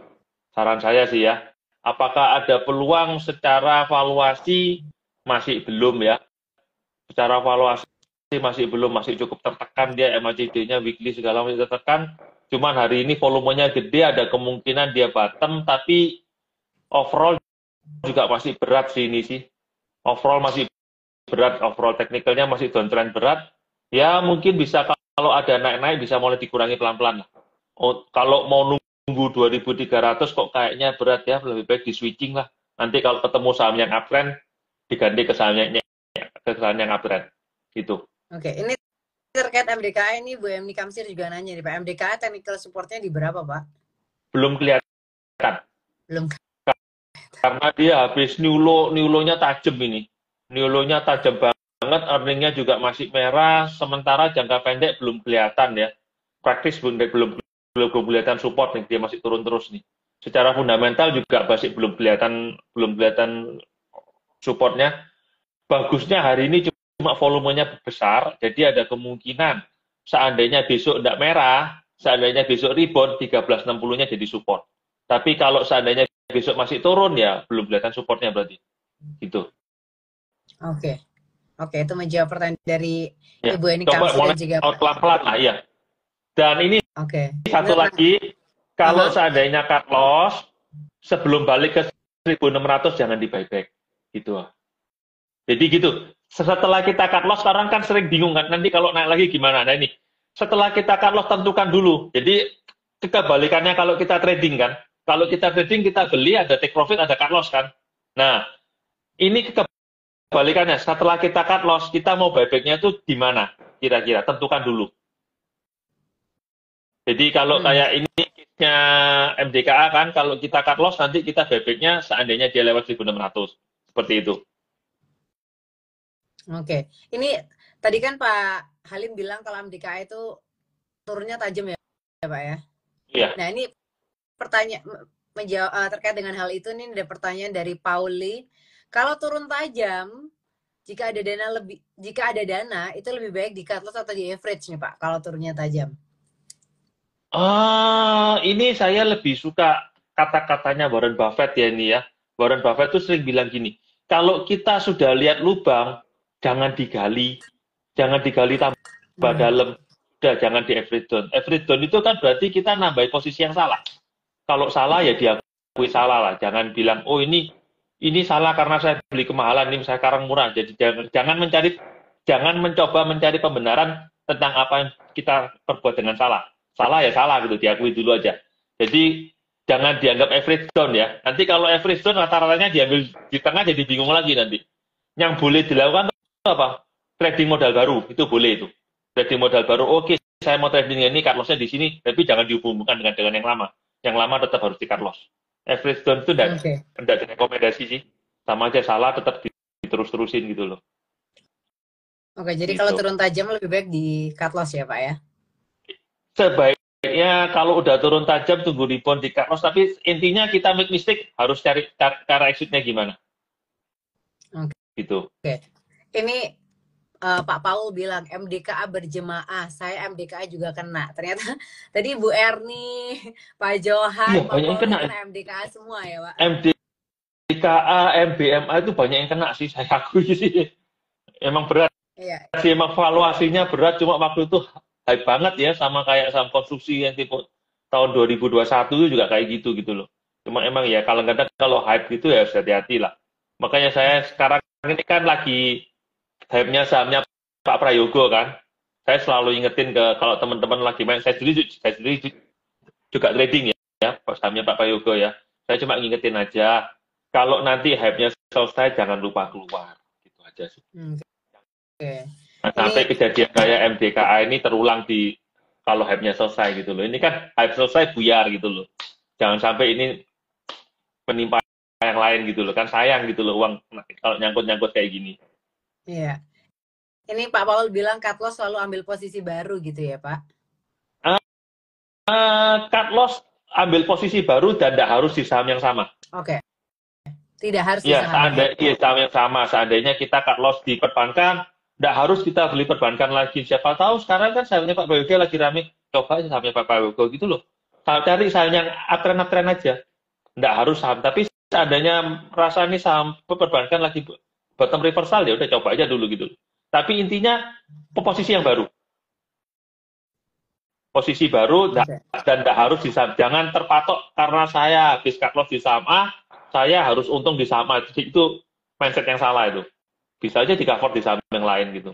Saran saya sih ya. Apakah ada peluang secara valuasi? Masih belum ya. Secara valuasi masih belum, masih cukup tertekan dia, MACD-nya weekly segala masih tertekan. Cuman hari ini volumenya gede, ada kemungkinan dia bottom, tapi overall juga masih berat sih ini sih. Overall masih berat, overall technical-nya masih downtrend berat. Ya mungkin bisa kalau ada naik-naik bisa mulai dikurangi pelan-pelan. Kalau mau nunggu 2.300 kok kayaknya berat ya, lebih baik di switching lah. Nanti kalau ketemu saham yang uptrend, diganti ke saham yang uptrend. Gitu. Oke, ini terkait MDKA ini Bu Emni Kamsir juga nanya nih Pak, MDKA technical supportnya di berapa Pak? Belum kelihatan. Belum. Karena dia habis Niulo-nya tajam ini. Niulo-nya tajam banget, earning-nya juga masih merah, sementara jangka pendek belum kelihatan ya. Praktis belum kelihatan support nih, dia masih turun terus nih. Secara fundamental juga masih belum kelihatan supportnya. Bagusnya hari ini cuma volumenya besar, jadi ada kemungkinan seandainya besok tidak merah, seandainya besok rebound, 1360-nya jadi support. Tapi kalau seandainya besok masih turun, ya belum kelihatan supportnya berarti. Gitu. Oke, itu menjawab pertanyaan dari Ya, Ibu Eni coba Kamsi mulai dan juga pelan-pelan lah, ya. Dan ini satu lagi, kalau seandainya cut loss, sebelum balik ke 1.600 jangan di buyback. Gitu. Jadi gitu, setelah kita cut loss, sekarang kan sering bingung kan, nanti kalau naik lagi gimana? Nah ini, setelah kita cut loss tentukan dulu. Jadi kebalikannya kalau kita trading kan, kalau kita trading kita beli ada take profit, ada cut loss kan. Nah, ini kebalikannya, setelah kita cut loss, kita mau buybacknya itu di mana? Kira-kira, tentukan dulu. Jadi kalau kayak ini kitnya MDKA kan, kalau kita cut loss nanti kita buybacknya seandainya dia lewat 1.600. Seperti itu. Oke, ini tadi kan Pak Halim bilang kalau MDKA itu turunnya tajam ya Pak ya? Iya. Nah ini pertanyaan terkait dengan hal itu, nih ada pertanyaan dari Pauli. Kalau turun tajam, jika ada dana itu lebih baik di cut loss atau di average nih Pak, kalau turunnya tajam? Ini saya lebih suka kata-katanya Warren Buffett ya ini ya. Warren Buffett tuh sering bilang gini, kalau kita sudah lihat lubang, jangan digali tambah dalam, udah jangan di average down. Average down itu kan berarti kita nambah posisi yang salah. Kalau salah ya diakui salah lah, jangan bilang oh ini salah karena saya beli kemahalan, ini saya sekarang murah. Jadi jangan mencoba mencari pembenaran tentang apa yang kita perbuat dengan salah. Salah ya salah gitu, diakui dulu aja. Jadi jangan dianggap average down ya. Nanti kalau average down rata-ratanya diambil di tengah jadi bingung lagi nanti. Yang boleh dilakukan apa? Trading modal baru, itu boleh itu. Trading modal baru, oke, saya mau trading ini, cut loss-nya di sini, tapi jangan dihubungkan dengan yang lama. Yang lama tetap harus di cut loss. Average down itu tidak direkomendasi sih. Sama aja salah, tetap diterus-terusin gitu loh. Oke, jadi gitu. Kalau turun tajam lebih baik di cut loss ya Pak ya? Sebaiknya kalau udah turun tajam, tunggu rebound di cut loss. Tapi intinya kita make mistake, harus cari cara exit-nya gimana. Oke. gitu. Ini Pak Paul bilang MDKA berjemaah, saya MDKA juga kena. Ternyata tadi Bu Erni, Pak Iya, Johan, Pak banyak yang Paul kena. ini kena MDKA semua ya Pak. MDKA, MBMA itu banyak yang kena sih, saya akui sih. Emang berat Iya. sih, emang valuasinya berat, cuma waktu itu hype banget ya, sama kayak saham konstruksi yang tipe tahun 2021 itu juga kayak gitu gitu loh. Cuma emang ya kadang-kadang kalau hype gitu ya harus hati-hati lah. Makanya saya sekarang ini kan lagi hype-nya sahamnya Pak Prayogo kan. Saya selalu ingetin ke kalau teman-teman lagi main, saya sendiri juga trading ya sahamnya Pak Prayogo ya. Saya cuma ngingetin aja, kalau nanti hype-nya selesai jangan lupa keluar. Gitu aja sih. Oke. Nah, Ini sampai kejadian kayak MDKA ini terulang di kalau hype-nya selesai gitu loh. Ini kan hype selesai buyar gitu loh. Jangan sampai ini menimpa yang lain gitu loh. Kan sayang gitu loh uang kalau nyangkut-nyangkut kayak gini. iya. Ini Pak Paul bilang cut loss selalu ambil posisi baru gitu ya Pak. Cut loss ambil posisi baru dan tidak harus di saham yang sama. Oke. Tidak harus di Ya, saham yang sama. saham yang sama. Seandainya kita cut loss di perbankan, tidak harus kita beli perbankan lagi. Siapa tahu sekarang kan sahamnya Pak Prayogo lagi rame. Coba aja sahamnya Pak Prayogo gitu loh. Cari saham yang uptrend aja. Tidak harus saham. Tapi seandainya merasa ini saham perbankan lagi bottom reversal, ya udah coba aja dulu gitu. Tapi intinya posisi yang baru. Posisi baru dan tidak harus di saham. Jangan terpatok karena saya habis cut loss di saham A, saya harus untung di saham A. Itu mindset yang salah itu. Bisa aja di cover di saham yang lain gitu.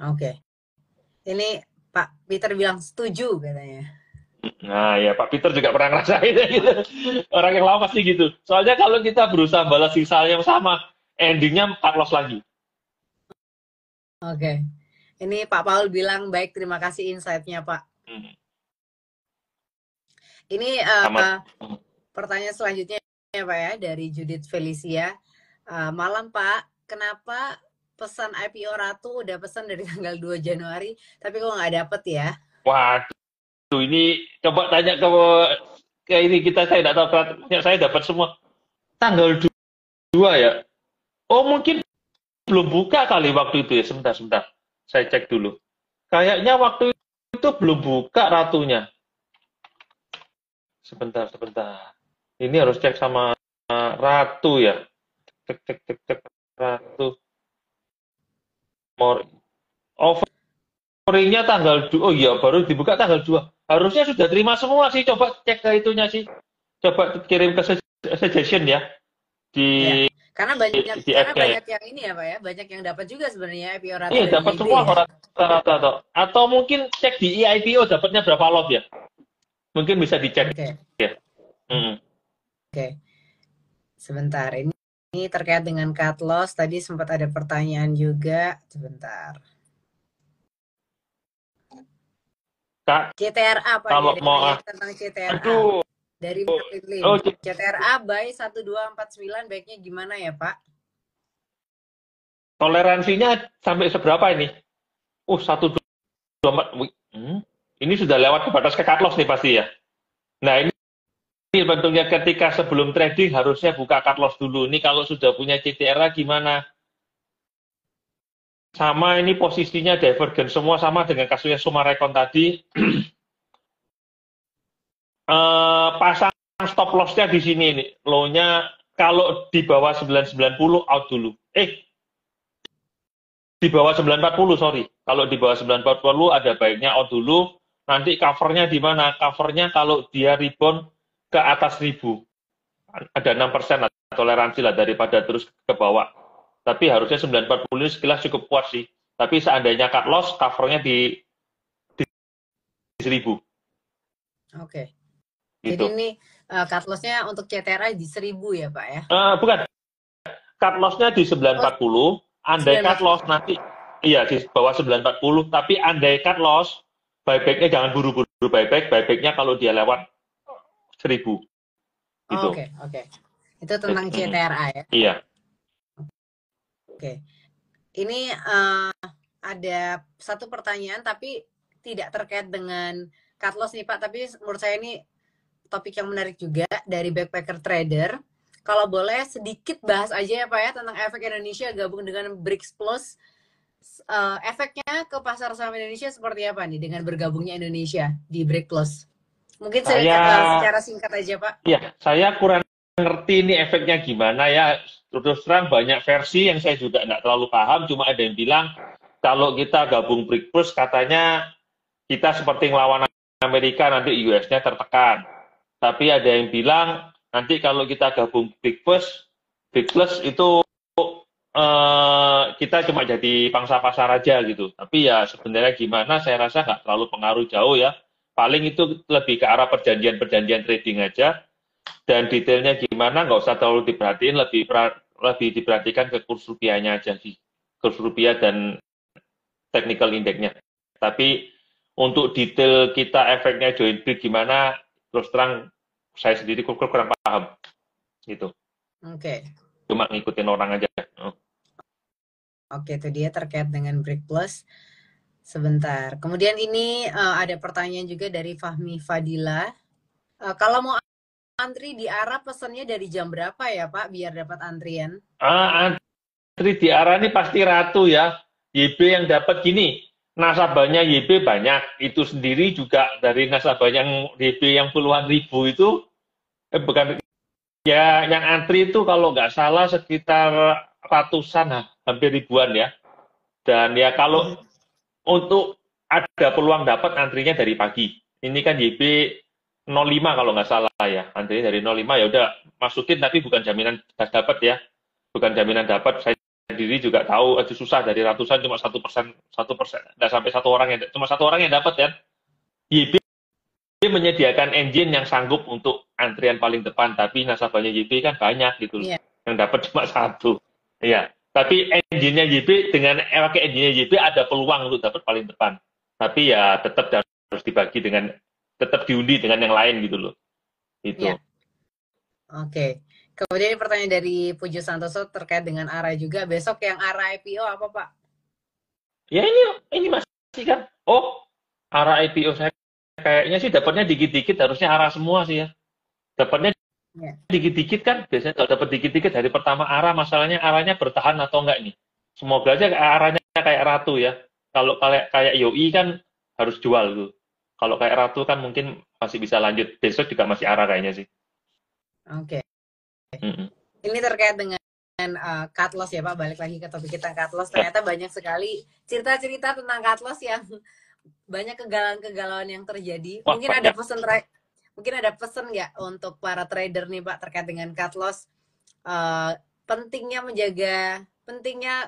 Oke. Ini Pak Peter bilang setuju katanya. Nah ya Pak Peter juga pernah ngerasain gitu. Orang yang lama pasti gitu. Soalnya kalau kita berusaha balas sisa yang sama, endingnya cut loss lagi. Oke. Ini Pak Paul bilang baik, terima kasih insight-nya Pak. Ini pertanyaan selanjutnya ya Pak ya dari Judith Felicia. Malam Pak, kenapa pesan IPO Ratu udah pesan dari tanggal 2 Januari tapi kok nggak dapet ya? Waduh, ini coba tanya ke ini kita, saya tidak tahu, saya dapat semua tanggal 2 ya. Oh mungkin belum buka kali waktu itu ya. Sebentar. Saya cek dulu. Kayaknya waktu itu belum buka Ratunya. Sebentar. Ini harus cek sama Ratu ya. Cek Ratu. Offeringnya tanggal 2. Oh iya, baru dibuka tanggal 2. Harusnya sudah terima semua sih. Coba cek ke itunya sih. Coba kirim ke suggestion ya. Ya, karena banyak app-nya yang ini ya Pak ya. Banyak yang dapat juga sebenarnya IPO Ratu Iya, dan dapat YB semua ya. rata-rata. Atau mungkin cek di IPO dapatnya berapa lot ya. Mungkin bisa dicek. Oke. Ya. Oke. Sebentar, ini terkait dengan cut loss. Tadi sempat ada pertanyaan juga. Sebentar. Kak, CTRA Pak, kalau ada mau tentang CTRA. aduh. Dari Martin Lim. Oh, CTRA buy 1249 baiknya gimana ya Pak? toleransinya sampai seberapa ini? 124. Ini sudah lewat ke batas ke cut loss nih pasti ya. Nah, ini bentuknya ketika sebelum trading harusnya buka cut loss dulu. Ini kalau sudah punya CTRA gimana? Sama ini posisinya divergen semua, sama dengan kasusnya Sumarekon tadi. Pasang stop loss-nya di sini nih. Low-nya kalau di bawah 990 out dulu. Di bawah 940, sorry. Kalau di bawah 940 ada baiknya out dulu. Nanti covernya di mana? Covernya kalau dia rebound ke atas 1000. Ada 6% lah, toleransi lah daripada terus ke bawah. Tapi harusnya 940 ini sekilas cukup kuat sih. Tapi seandainya cut loss, covernya di 1000. Oke. Gitu. Jadi ini cut loss-nya untuk CTRA di 1000 ya Pak ya? Bukan. Cut loss-nya di 940. Andai cut loss nanti, iya di bawah 940. Tapi andai cut loss, buyback-nya jangan buru-buru buyback-nya kalau dia lewat 1000. Gitu. Oke. Itu tentang CTRA ya? Iya. Oke. Ini ada satu pertanyaan tapi tidak terkait dengan cut loss nih Pak, tapi menurut saya ini topik yang menarik juga dari Backpacker Trader. kalau boleh sedikit bahas aja ya Pak ya tentang efek Indonesia gabung dengan BRICS Plus. Efeknya ke pasar saham Indonesia seperti apa nih dengan bergabungnya Indonesia di BRICS Plus? Mungkin Saya secara singkat aja Pak. Ya, saya kurang ngerti ini efeknya gimana ya. Terus terang banyak versi yang saya juga nggak terlalu paham. Cuma ada yang bilang kalau kita gabung BRICS Plus katanya kita seperti ngelawan Amerika nanti US-nya tertekan. Tapi ada yang bilang nanti kalau kita gabung BRICS Plus itu kita cuma jadi pangsa pasar aja gitu. Tapi ya sebenarnya gimana saya rasa nggak terlalu pengaruh jauh ya. Paling itu lebih ke arah perjanjian-perjanjian trading aja. Dan detailnya gimana nggak usah terlalu diperhatiin, lebih diperhatikan ke kurs rupiahnya aja sih. Kurs rupiah dan technical index-nya. Tapi untuk detail kita efeknya joint BRICS gimana, terus terang saya sendiri kurang paham. Gitu. Oke. Cuma ngikutin orang aja. Oke, itu dia terkait dengan BRICS Plus. Sebentar. Kemudian ini ada pertanyaan juga dari Fahmi Fadila. Kalau mau antri di Arab pesannya dari jam berapa ya Pak biar dapat antrian? Antri di arah ini pasti Ratu ya. YB yang dapat gini, nasabahnya YB banyak. Itu sendiri juga dari nasabah yang YB yang puluhan ribu itu, bukan ya, yang antri itu kalau nggak salah sekitar ratusan, hampir ribuan ya. Dan ya kalau untuk ada peluang dapat antrinya dari pagi. Ini kan YB 05 kalau nggak salah ya. Antrinya dari 05 ya udah masukin tapi bukan jaminan dapat ya. Bukan jaminan dapat. Saya sendiri juga tahu itu susah dari ratusan cuma 1%, nggak sampai cuma satu orang yang dapat ya. YB menyediakan engine yang sanggup untuk antrian paling depan, tapi nasabahnya YB kan banyak gitu loh. Iya. Yang dapat cuma satu. Iya. Tapi engine-nya YB dengan pakai engine-nya YB ada peluang untuk dapat paling depan. Tapi ya tetap harus dibagi dengan tetap diundi dengan yang lain gitu loh. Itu. Iya. Oke. Kemudian ini pertanyaan dari Pujo Santoso terkait dengan ARA juga. Besok yang ARA IPO apa Pak? Ya ini masih kan. Oh, ARA IPO saya kayaknya sih dapatnya dikit-dikit, harusnya ARA semua sih ya. Dapatnya Ya. dikit-dikit kan, biasanya kalau dapat dikit-dikit dari pertama ARA, masalahnya ARA-nya bertahan atau enggak nih. Semoga aja ARA-nya kayak Ratu ya. Kalau kayak YOI kan harus jual tuh. Kalau kayak Ratu kan mungkin masih bisa lanjut. Besok juga masih ARA kayaknya sih. Oke. Mm-mm. Ini terkait dengan cut loss ya Pak. Balik lagi ke topik kita cut loss. Ternyata banyak sekali cerita-cerita tentang cut loss yang banyak kegalauan-kegalauan yang terjadi. Wah, Mungkin ada pesan nggak untuk para trader nih Pak terkait dengan cut loss? Pentingnya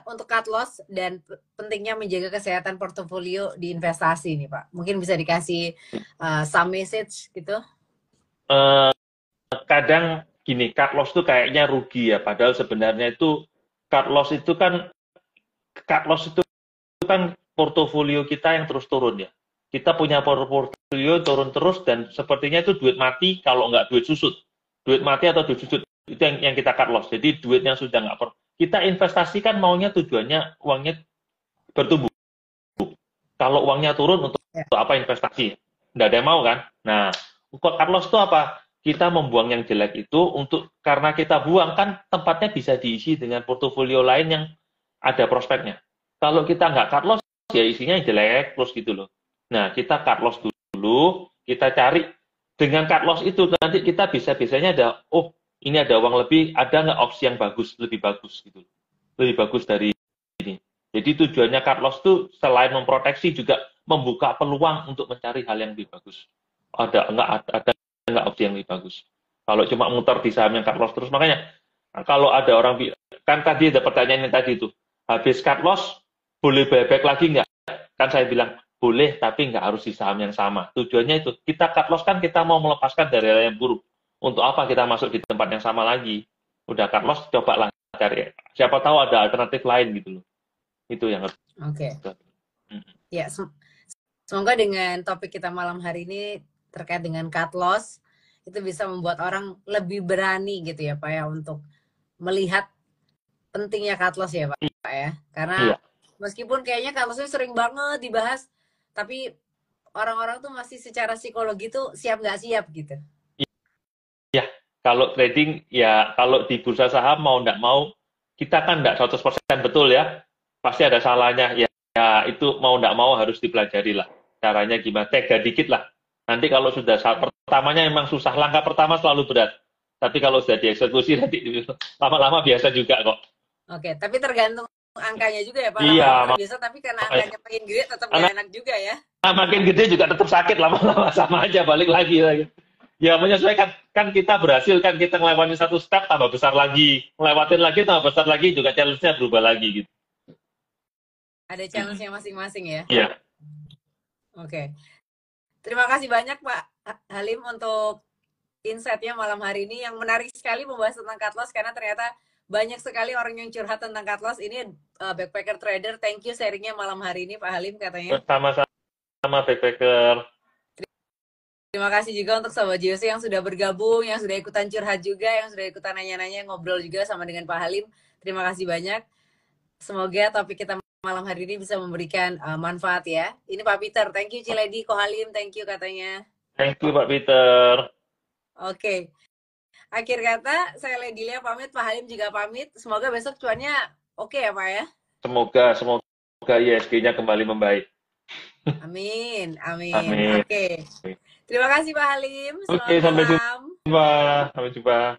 untuk cut loss dan pentingnya menjaga kesehatan portofolio di investasi nih Pak. Mungkin bisa dikasih some message gitu. Kadang gini, cut loss tuh kayaknya rugi ya. Padahal sebenarnya itu cut loss itu kan portofolio kita yang terus turun ya. Kita punya portofolio turun terus dan sepertinya itu duit mati kalau nggak duit susut. Duit mati atau duit susut itu yang kita cut loss. Jadi duit yang sudah nggak kita investasikan maunya tujuannya uangnya bertumbuh. Kalau uangnya turun untuk apa investasi? Nggak ada yang mau kan? Nah, cut loss itu apa? Kita membuang yang jelek itu karena kita buang kan tempatnya bisa diisi dengan portofolio lain yang ada prospeknya. Kalau kita nggak cut loss ya isinya yang jelek terus gitu loh. Nah, kita cut loss dulu, kita cari dengan cut loss itu nanti kita biasanya ada, oh ini ada uang lebih, ada nggak opsi yang lebih bagus gitu, lebih bagus dari ini. Jadi tujuannya cut loss itu selain memproteksi juga membuka peluang untuk mencari hal yang lebih bagus. Ada nggak opsi yang lebih bagus. Kalau cuma muter di saham yang cut loss terus, makanya kalau ada orang kan tadi ada pertanyaan yang tadi itu, habis cut loss boleh buyback lagi nggak? Kan saya bilang boleh, tapi nggak harus di saham yang sama. Tujuannya itu kita cut loss kan kita mau melepaskan dari hal yang buruk. Untuk apa kita masuk di tempat yang sama lagi? Udah cut loss, cobalah cari. Siapa tahu ada alternatif lain gitu loh. Itu yang harus. Oke. Ya, semoga dengan topik kita malam hari ini terkait dengan cut loss itu bisa membuat orang lebih berani gitu ya Pak ya untuk melihat pentingnya cut loss ya Pak ya. Karena meskipun kayaknya cut loss sering banget dibahas, tapi orang-orang tuh masih secara psikologi tuh siap nggak siap gitu. Ya, Kalau trading, ya kalau di bursa saham mau nggak mau, kita kan nggak 100% betul ya. Pasti ada salahnya. Ya, ya itu mau nggak mau harus dipelajari lah. Caranya gimana? Tega dikit lah. Nanti kalau sudah saat pertamanya emang susah. Langkah pertama selalu berat. Tapi kalau sudah dieksekusi nanti lama-lama biasa juga kok. Oke, tapi tergantung angkanya juga ya Pak. Iya, Lama-lama terbiasa, tapi karena angkanya makin gede tetap gak enak juga ya. makin gede juga tetap sakit lama-lama sama aja balik lagi. Ya menyesuaikan kan kita berhasil kan kita ngelewatin satu step tambah besar lagi, ngelewatin lagi tambah besar lagi juga challenge-nya berubah lagi gitu. Ada challenge-nya masing-masing ya. Iya. Oke. Terima kasih banyak Pak Halim untuk insight-nya malam hari ini yang menarik sekali membahas tentang cut loss karena ternyata banyak sekali orang yang curhat tentang cut loss. Ini Backpacker Trader, thank you sharingnya malam hari ini Pak Halim katanya. Sama-sama Backpacker. Terima kasih juga untuk Sobat JOC yang sudah bergabung, yang sudah ikutan curhat juga, yang sudah ikutan nanya-nanya, ngobrol juga sama dengan Pak Halim. Terima kasih banyak. Semoga topik kita malam hari ini bisa memberikan manfaat ya. Ini Pak Peter, thank you Ciledi, Ko Halim, thank you katanya. Thank you Pak Peter. Oke. Akhir kata, saya Lady Lia pamit, Pak Halim juga pamit. Semoga besok cuannya oke ya Pak ya. Semoga ISG-nya kembali membaik. Amin. Amin. Oke. Terima kasih Pak Halim. Oke, sampai jumpa. Sampai jumpa.